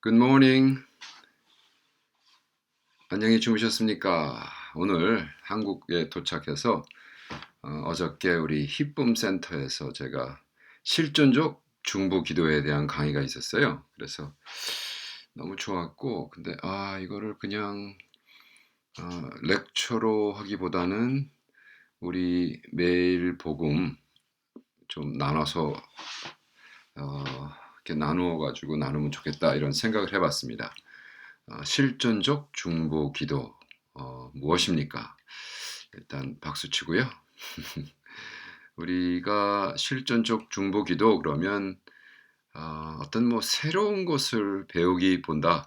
Good morning. 안녕히 주무셨습니까? 오늘 한국에 도착해서 어저께 우리 히쁨 센터에서 제가 실존적 중보 기도에 대한 강의가 있었어요. 그래서 너무 좋았고, 근데 이거를 그냥 렉처로 하기보다는 우리 매일 복음 좀 나눠서 어, 이렇게 나누어 가지고 나누면 좋겠다 이런 생각을 해봤습니다. 실존적 중보 기도 무엇입니까? 일단 박수 치고요. 우리가 실존적 중보 기도 그러면 어떤 뭐 새로운 것을 배우기보다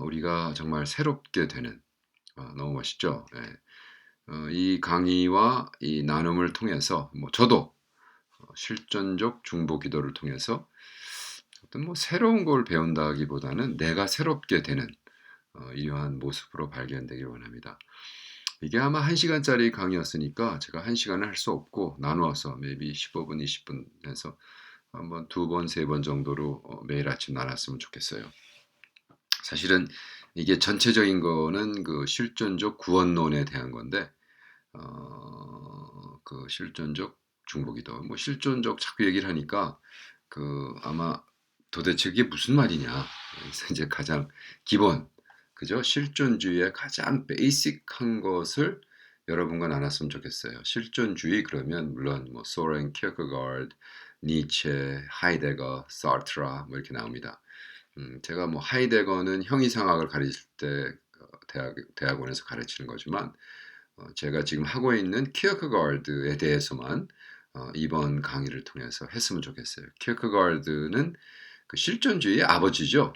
우리가 정말 새롭게 되는 너무 멋있죠. 예. 이 강의와 이 나눔을 통해서 뭐 저도 실존적 중보 기도를 통해서 어떤 뭐 새로운 걸 배운다기보다는 내가 새롭게 되는 이러한 모습으로 발견되길 원합니다. 이게 아마 1시간짜리 강의였으니까 제가 1시간을 할 수 없고 나누어서 maybe 15분, 20분 해서 한번 2번, 3번 정도로 매일 아침 나눴으면 좋겠어요. 사실은 이게 전체적인 거는 그 실존적 구원론에 대한 건데 그 실존적 중보기도 뭐 실존적 자꾸 얘기를 하니까 그 아마 도대체 그게 무슨 말이냐. 그래서 이제 가장 기본 그죠? 실존주의의 가장 베이직한 것을 여러분과 나눴으면 좋겠어요. 실존주의 그러면 물론 뭐 소렌, 키어크가드, 니체, 하이데거, 사르트라 뭐 이렇게 나옵니다. 제가 뭐 하이데거는 형이상학을 가르칠 때 대학원에서 가르치는 거지만 제가 지금 하고 있는 키어크가드에 대해서만 이번 강의를 통해서 했으면 좋겠어요. 키어크가드는 그 실존주의의 아버지죠.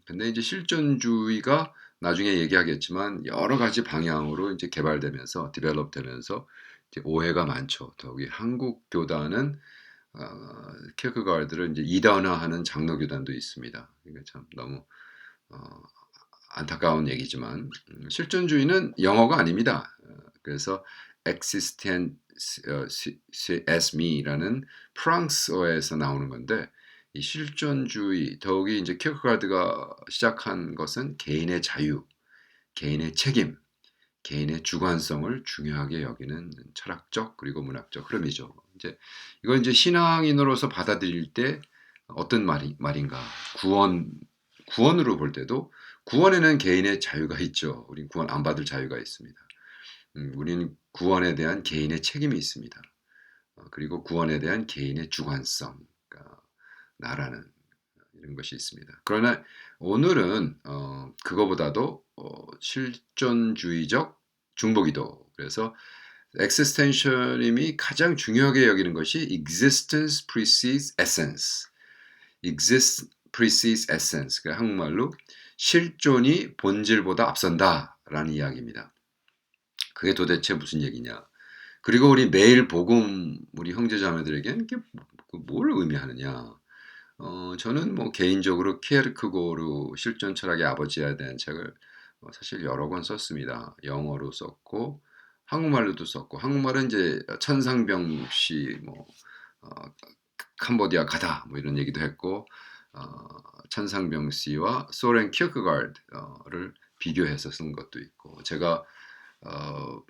근데 이제 실존주의가 나중에 얘기하겠지만 여러 가지 방향으로 이제 개발되면서 디벨롭 되면서 이제 오해가 많죠. 더욱이 한국 교단은 키어크가드를 이제 이단화하는 장로 교단도 있습니다. 그러니까 참 너무 어, 안타까운 얘기지만 실존주의는 영어가 아닙니다. 그래서 existence as me라는 프랑스어에서 나오는 건데 이 실존주의 더욱이 이제 키어크가드가 시작한 것은 개인의 자유, 개인의 책임, 개인의 주관성을 중요하게 여기는 철학적 그리고 문학적 흐름이죠. 이제 이건 이제 신앙인으로서 받아들일 때 어떤 말인가? 구원으로 볼 때도 구원에는 개인의 자유가 있죠. 우린 구원 안 받을 자유가 있습니다. 우리는 구원에 대한 개인의 책임이 있습니다. 그리고 구원에 대한 개인의 주관성, 그러니까 나라는 이런 것이 있습니다. 그러나 오늘은 그거보다도 실존주의적 중보기도. 그래서 엑시스텐셜님이 가장 중요하게 여기는 것이 existence precedes essence. exist precedes essence. 그 한국말로 실존이 본질보다 앞선다라는 이야기입니다. 그게 도대체 무슨 얘기냐? 그리고 우리 매일 복음 우리 형제자매들에게는 이게 뭘 의미하느냐? 저는 뭐 개인적으로 키에르크고르 실존 철학의 아버지에 대한 책을 사실 여러 권 썼습니다. 영어로 썼고 한국말로도 썼고 한국말은 이제 천상병 씨뭐 어, 캄보디아 가다 뭐 이런 얘기도 했고 천상병 씨와 소렌 키어크가드를 비교해서 쓴 것도 있고 제가 어,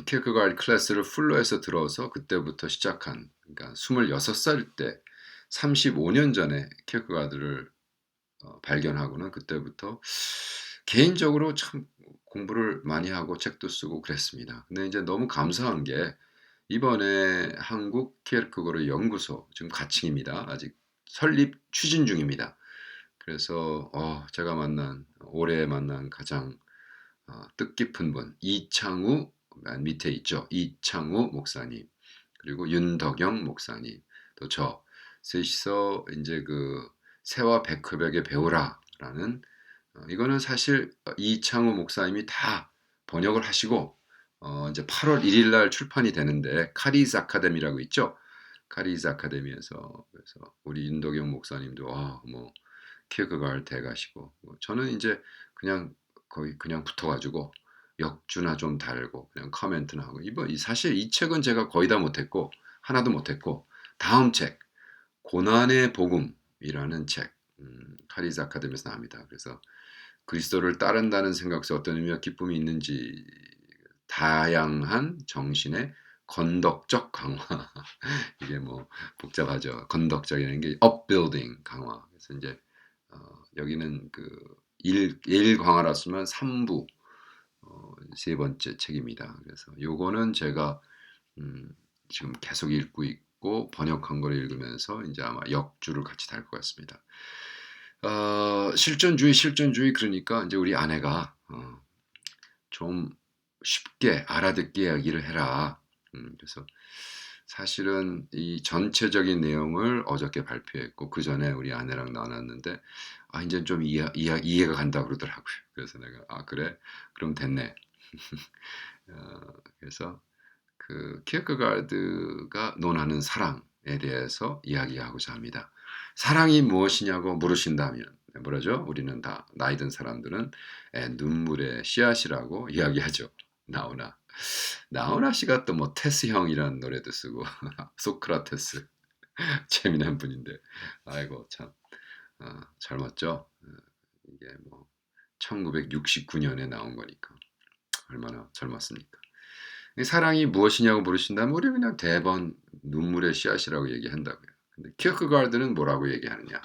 키어크가드 클래스를 풀로에서 들어서 그때부터 시작한 그러니까 26살 때 35년 전에 키어크가드를 발견하고는 그때부터 개인적으로 참 공부를 많이 하고 책도 쓰고 그랬습니다. 근데 이제 너무 감사한 게 이번에 한국 키에르크고르 연구소 지금 가칭입니다. 아직 설립 추진 중입니다. 그래서 제가 올해 만난 가장 뜻깊은 분 이창우 맨 밑에 있죠. 이창우 목사님 그리고 윤덕영 목사님 또 저 셋이서 이제 그 새와 백흡에게 배우라라는 이거는 사실 이창우 목사님이 다 번역을 하시고 이제 8월 1일 날 출판이 되는데 카리즈 아카데미라고 있죠. 카리즈 아카데미에서 그래서 우리 윤덕영 목사님도 뭐 키크갈 돼가시고 저는 이제 그냥 거의 그냥 붙어가지고 역주나 좀 달고 그냥 커멘트나 하고 사실 이 책은 제가 거의 다 못했고 하나도 못했고 다음 책 고난의 복음이라는 책 카리즈 아카데미에서 나옵니다. 그래서 그리스도를 따른다는 생각 속에 어떤 의미와 기쁨이 있는지 다양한 정신의 건덕적 강화. 이게 뭐 복잡하죠. 건덕적이라는 게 upbuilding 강화. 그래서 이제 여기는 그 일 강화라 쓰면 3부 세 번째 책입니다. 그래서 요거는 제가 지금 계속 읽고 있고 번역한 걸 읽으면서 이제 아마 역주를 같이 달 것 같습니다. 실존주의 그러니까 이제 우리 아내가 좀 쉽게 알아듣게 이야기를 해라. 그래서 사실은 이 전체적인 내용을 어저께 발표했고 그 전에 우리 아내랑 나눴는데 이제 좀 이해가 간다 그러더라고요. 그래서 내가 그래? 그럼 됐네. 그래서 그 키어크가르드가 논하는 사랑에 대해서 이야기하고자 합니다. 사랑이 무엇이냐고 물으신다면 뭐라죠? 우리는 다 나이 든 사람들은 눈물의 씨앗이라고 이야기하죠. 나훈아 씨가 또 뭐 테스 형이라는 노래도 쓰고 소크라테스 재미난 분인데 아이고 참 젊었죠. 이게 뭐 1969년에 나온 거니까 얼마나 젊었습니까? 이 사랑이 무엇이냐고 물으신다면 우리 그냥 대번 눈물의 씨앗이라고 얘기한다고요. 근데 키어크가르드는 뭐라고 얘기하느냐?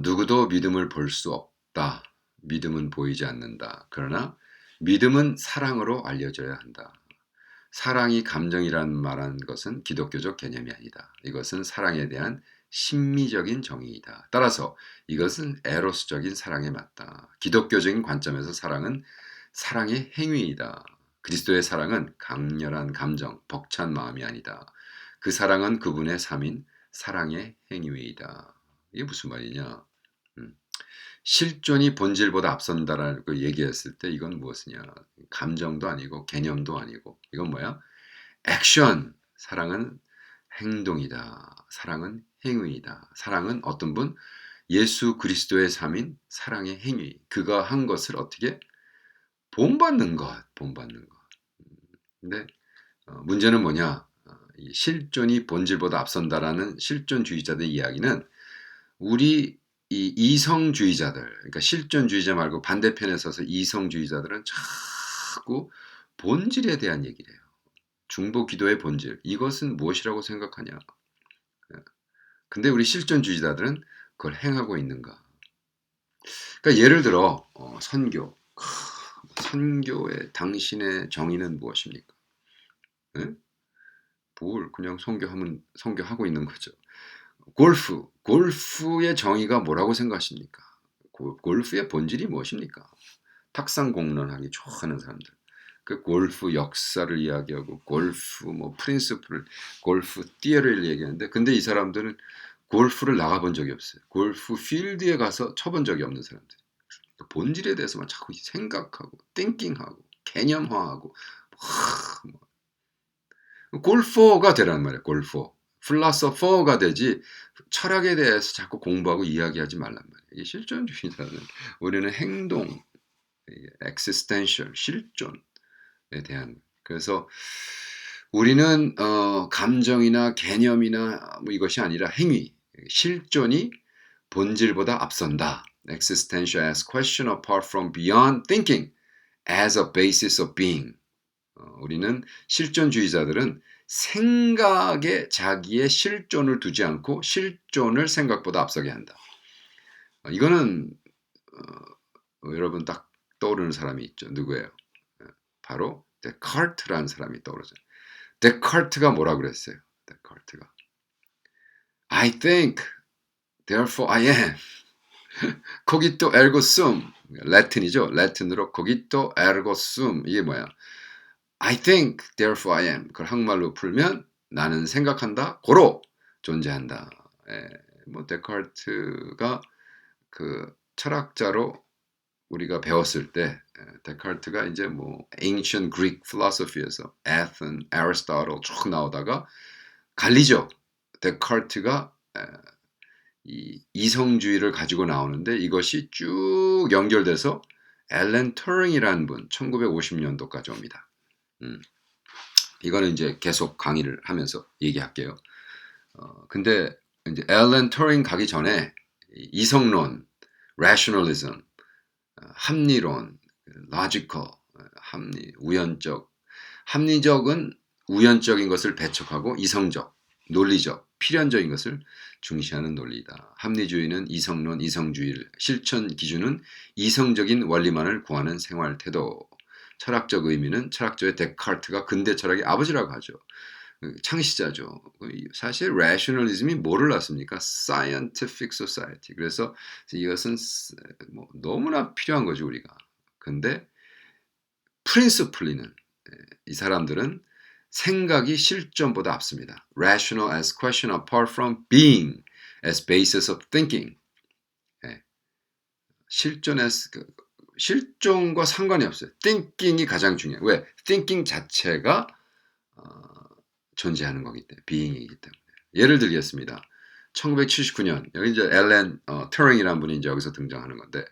누구도 믿음을 볼 수 없다. 믿음은 보이지 않는다. 그러나 믿음은 사랑으로 알려져야 한다. 사랑이 감정이란 말한 것은 기독교적 개념이 아니다. 이것은 사랑에 대한 심미적인 정의이다. 따라서 이것은 에로스적인 사랑에 맞다. 기독교적인 관점에서 사랑은 사랑의 행위이다. 그리스도의 사랑은 강렬한 감정, 벅찬 마음이 아니다. 그 사랑은 그분의 삶인 사랑의 행위이다. 이게 무슨 말이냐? 음. 실존이 본질보다 앞선다라고 얘기했을 때 이건 무엇이냐? 감정도 아니고 개념도 아니고 이건 뭐야? 액션. 사랑은 행동이다. 사랑은 행위이다. 사랑은 어떤 분? 예수 그리스도의 삶인 사랑의 행위. 그가 한 것을 어떻게? 본받는 것. 본받는 것. 근데 문제는 뭐냐? 이 실존이 본질보다 앞선다라는 실존주의자들의 이야기는 우리 이 이성주의자들, 그러니까 실존주의자 말고 반대편에 서서 이성주의자들은 자꾸 본질에 대한 얘기를 해요. 중보 기도의 본질. 이것은 무엇이라고 생각하냐? 근데 우리 실존주의자들은 그걸 행하고 있는가? 그러니까 예를 들어 선교. 선교의 당신의 정의는 무엇입니까? 예? 뭘 그냥 선교하고 있는 거죠. 골프의 정의가 뭐라고 생각하십니까? 골프의 본질이 무엇입니까? 탁상 공론하기 좋아하는 사람들. 그 골프 역사를 이야기하고 골프 뭐 프린시플을 골프 티어리를 얘기하는데 근데 이 사람들은 골프를 나가본 적이 없어요. 골프 필드에 가서 쳐본 적이 없는 사람들. 본질에 대해서만 자꾸 생각하고 띵킹하고 개념화하고 골퍼가 되라는 말이에요. 골퍼. 필라소퍼가 되지 철학에 대해서 자꾸 공부하고 이야기하지 말란 말이에요. 이게 실존주의자는 우리는 행동, existential, 실존에 대한 그래서 우리는 감정이나 개념이나 뭐 이것이 아니라 행위, 실존이 본질보다 앞선다. Existential as question apart from beyond thinking as a basis of being. 우리는 실존주의자들은 생각에 자기의 실존을 두지 않고 실존을 생각보다 앞서게 한다. 이거는 여러분 딱 떠오르는 사람이 있죠. 누구예요? 바로 데카르트라는 사람이 떠오르죠. 데카르트가 뭐라 그랬어요? 데카르트가 I think, therefore I am. cogito ergo sum. 라틴이죠. 라틴으로 cogito ergo sum. 이게 뭐야? I think, therefore I am. 그걸 한국말로 풀면 나는 생각한다, 고로 존재한다. 뭐 데카르트가 그 철학자로 우리가 배웠을 때 데카르트가 이제 뭐 ancient Greek philosophy에서 Athens, Aristotle 쭉 나오다가 갈리죠. 데카르트가 이 이성주의를 가지고 나오는데 이것이 쭉 연결돼서 앨런 튜링이라는 분 1950년도까지 옵니다. 이거는 이제 계속 강의를 하면서 얘기할게요. 근데 이제 앨런 튜링 가기 전에 이성론, rationalism, 합리론, logical, 합리, 우연적. 합리적은 우연적인 것을 배척하고 이성적, 논리적, 필연적인 것을 중시하는 논리다. 합리주의는 이성론, 이성주의, 실천 기준은 이성적인 원리만을 구하는 생활 태도. 철학적 의미는 철학자의 데카르트가 근대 철학의 아버지라고 하죠. 창시자죠. 사실 rationalism이 뭐를 낳습니까? scientific society. 그래서 이것은 뭐 너무나 필요한 거죠, 우리가. 근데 principally는 이 사람들은 생각이 실존보다 앞섭니다. Rational as question apart from being as basis of thinking. 실존과 상관이 없어요. thinking이 가장 중요해요. 왜? thinking 자체가 존재하는 거기 때문에, being이기 때문에. 예를 들겠습니다. 1979년 여기 이제 앨런 터링이라는 분이 이제 여기서 등장하는 건데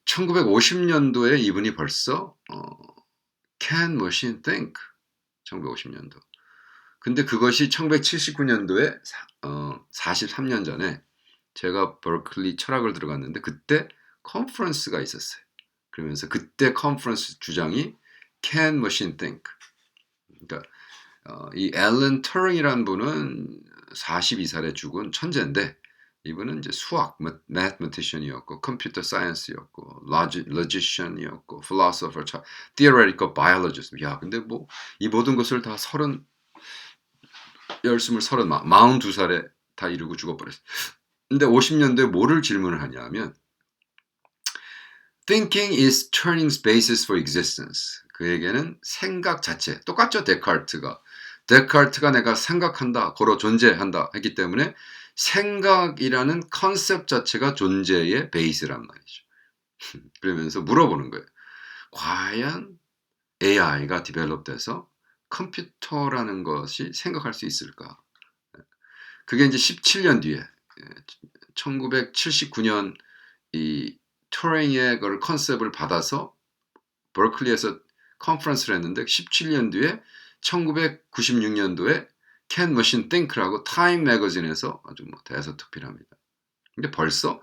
1950년도에 이분이 벌써 Can machine think? 1950년도. 근데 그것이 1979년도에 43년 전에 제가 버클리 철학을 들어갔는데 그때 컨퍼런스가 있었어요. 그러면서 그때 컨퍼런스 주장이 Can machine think? 그러니까 이 앨런 터링이라는 분은 42살에 죽은 천재인데 이분은 이제 수학, mathematician이었고, 컴퓨터 사이언스였고, logician이었고, philosopher, theoretical biologist. 야, 근데 뭐 이 모든 것을 다 42살에 다 이루고 죽어버렸어요. 근데 50년대에 뭐를 질문을 하냐면 Thinking is Turing's basis for existence. 그에게는 생각 자체, 똑같죠, 데카르트가. 데카르트가 내가 생각한다, 고로 존재한다 했기 때문에 생각이라는 컨셉 자체가 존재의 베이스란 말이죠. 그러면서 물어보는 거예요. 과연 AI가 디벨롭돼서 컴퓨터라는 것이 생각할 수 있을까? 그게 이제 17년 뒤에 1979년 이 투링의 그 컨셉을 받아서 버클리에서 컨퍼런스를 했는데 17년 뒤에 1996년도에 Can Machine Think라고 타임 매거진에서 아주 뭐 대서특필합니다. 근데 벌써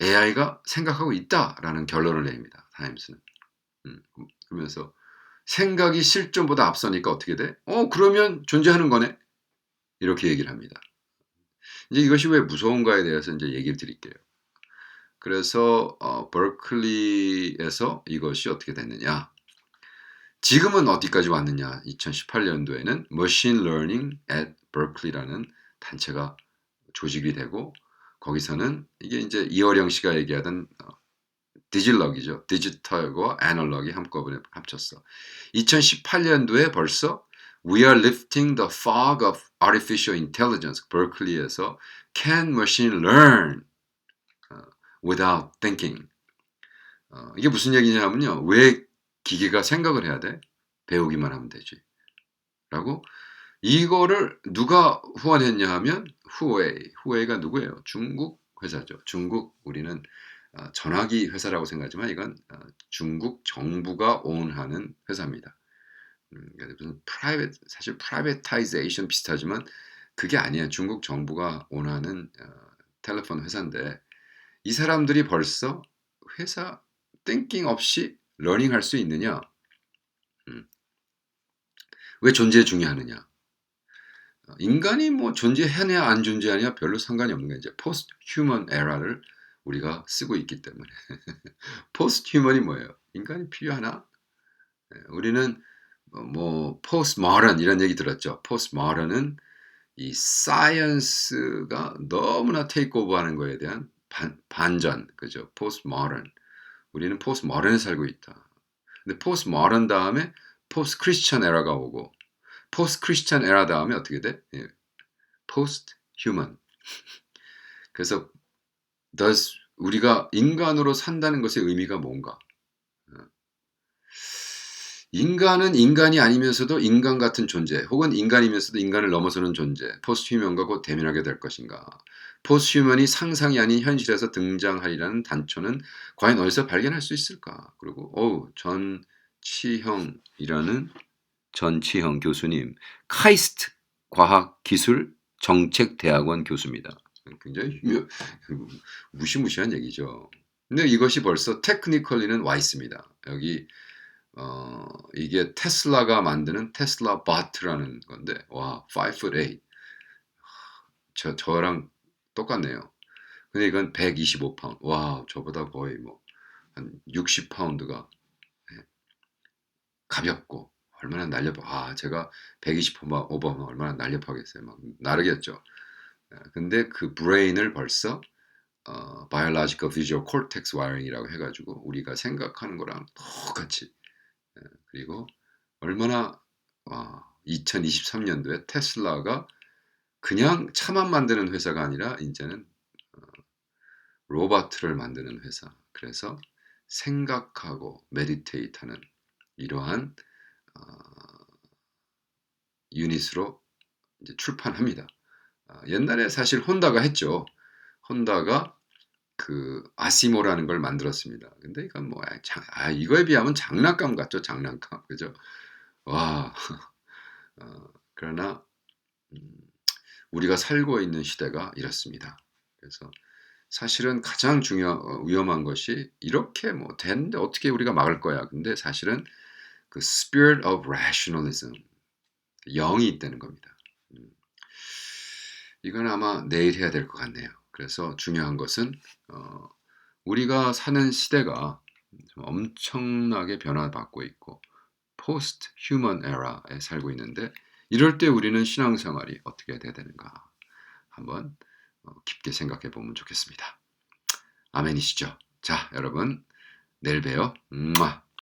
AI가 생각하고 있다라는 결론을 냅니다. 타임스는. 그러면서 생각이 실존보다 앞서니까 어떻게 돼? 그러면 존재하는 거네. 이렇게 얘기를 합니다. 이제 이것이 왜 무서운가에 대해서 이제 얘기를 드릴게요. 그래서 버클리에서 이것이 어떻게 됐느냐? 지금은 어디까지 왔느냐? 2018년도에는 Machine Learning at Berkeley라는 단체가 조직이 되고 거기서는 이게 이제 이어령 씨가 얘기하던 디질럭이죠. 디지털과 애널럭이 한꺼번에 합쳤어. 2018년도에 벌써 We are lifting the fog of artificial intelligence. 버클리에서 Can machine learn without thinking? 이게 무슨 얘기냐면요. 왜 기계가 생각을 해야 돼? 배우기만 하면 되지. 라고 이거를 누가 후원했냐 하면 후웨이. 후웨이가 누구예요? 중국 회사죠. 중국 우리는 전화기 회사라고 생각하지만 이건 중국 정부가 오wn하는 회사입니다. 무슨 사실 프라이베타이제이션 비슷하지만 그게 아니야. 중국 정부가 오wn하는 텔레폰 회사인데 이 사람들이 벌써 회사 띵킹 없이 러닝할 수 있느냐? 왜 존재 중요하느냐? 인간이 뭐 존재하냐 안 존재하냐 별로 상관이 없는 거예요. 이제 포스트 휴먼 에라를 우리가 쓰고 있기 때문에. 포스트 휴먼이 뭐예요? 인간이 필요하나? 우리는 뭐 포스트 모던 이런 얘기 들었죠. 포스트 모던은 이 사이언스가 너무나 테이크 오버하는 거에 대한 반전, 그죠? 포스트 모던. 우리는 포스트 모던에 살고 있다. 근데 포스트 모던 다음에 포스트 크리스천 에라가 오고 포스트 크리스천 에라 다음에 어떻게 돼? 포스트 휴먼. 그래서 우리가 인간으로 산다는 것의 의미가 뭔가? 인간은 인간이 아니면서도 인간 같은 존재, 혹은 인간이면서도 인간을 넘어서는 존재, 포스트 휴먼과 곧 대면하게 될 것인가? 포스트 휴먼이 상상이 아닌 현실에서 등장하리라는 단초는 과연 어디서 발견할 수 있을까? 그리고 전치형 교수님, 카이스트 과학기술정책대학원 교수입니다. 굉장히 무시무시한 얘기죠. 근데 이것이 벌써 테크니컬리는 와 있습니다. 여기 이게 테슬라가 만드는 테슬라 바트라는 건데 와 5'8". 저랑 똑같네요. 근데 이건 125 파운드. 와 저보다 거의 뭐 한 60 파운드가 예 가볍고 얼마나 제가 120 오버면 얼마나 날렵하겠어요. 막 나르겠죠. 예 근데 그 브레인을 벌써 biological visual cortex wiring이라고 해 가지고 우리가 생각하는 거랑 똑같이 그리고 얼마나 2023 년도에 테슬라가 그냥 차만 만드는 회사가 아니라 인제는 어 로봇을 만드는 회사. 그래서 생각하고 메디테이트하는 이러한 어 유닛으로 이제 출판합니다. 옛날에 사실 혼다가 했죠. 혼다가 그 아시모라는 걸 만들었습니다. 근데 이건 뭐 이거에 비하면 장난감 같죠, 장난감. 그죠? 와. 그러나 음 우리가 살고 있는 시대가 이렇습니다. 그래서 사실은 가장 위험한 것이 이렇게 뭐 되는데 어떻게 우리가 막을 거야. 근데 사실은 그 spirit of rationalism 영이 있다는 겁니다. 음. 이건 아마 내일 해야 될 것 같네요. 그래서 중요한 것은 어 우리가 사는 시대가 좀 엄청나게 변화받고 있고 포스트 휴먼 에라에 살고 있는데 이럴 때 우리는 신앙생활이 어떻게 돼야 되는가 한번 깊게 생각해 보면 좋겠습니다. 아멘이시죠? 자, 여러분 내일 봬요.